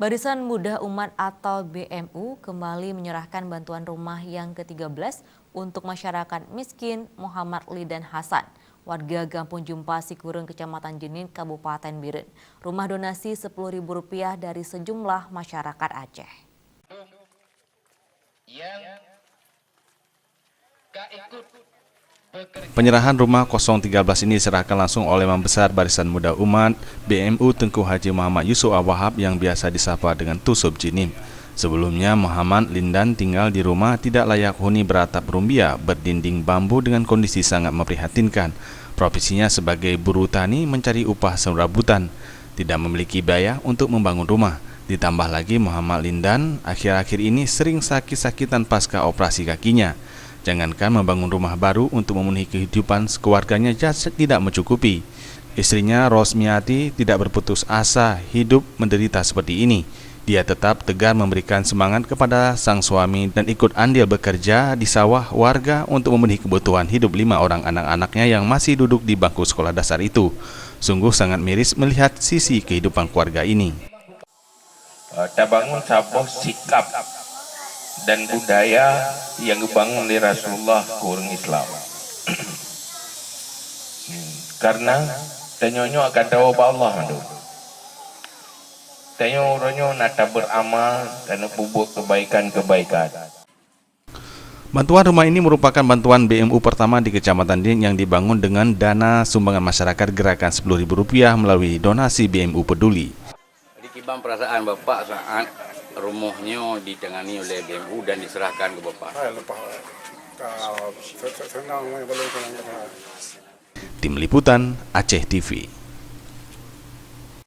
Barisan Muda Umat atau BMU kembali menyerahkan bantuan rumah yang ke-13 untuk masyarakat miskin Muhammad Lidan Hasan, warga Kampung Jumpa Sikurung, Kecamatan Jenin, Kabupaten Biren. Rumah donasi Rp10.000 dari sejumlah masyarakat Aceh. Penyerahan rumah 013 ini diserahkan langsung oleh Imam Besar Barisan Muda Umat BMU Tengku Haji Muhammad Yusuf Al-Wahab yang biasa disapa dengan Tusub Jinim. Sebelumnya Muhammad Lindan tinggal di rumah tidak layak huni beratap rumbia berdinding bambu dengan kondisi sangat memprihatinkan. Profesinya sebagai buruh tani mencari upah serabutan, tidak memiliki biaya untuk membangun rumah. Ditambah lagi Muhammad Lindan akhir-akhir ini sering sakit-sakitan pasca operasi kakinya. Jangankan membangun rumah baru untuk memenuhi kehidupan keluarganya tidak mencukupi. Istrinya Rosmiati tidak berputus asa hidup menderita seperti ini. Dia tetap tegar memberikan semangat kepada sang suami dan ikut andil bekerja di sawah warga untuk memenuhi kebutuhan hidup 5 orang anak-anaknya yang masih duduk di bangku sekolah dasar itu. Sungguh sangat miris melihat sisi kehidupan keluarga ini. Kita bangun sebuah sikap dan budaya yang dibangun oleh Rasulullah ke orang Islam. Karena tanyonyo akan tahu Allah mandu. Tanyo nata beramal dan bubuk kebaikan-kebaikan. Bantuan rumah ini merupakan bantuan BMU pertama di Kecamatan Jenin yang dibangun dengan dana sumbangan masyarakat gerakan Rp10.000 melalui donasi BMU Peduli. Bang, perasaan Bapak saat rumahnya ditangani oleh BMU dan diserahkan ke Bapak? Tim Liputan Aceh TV.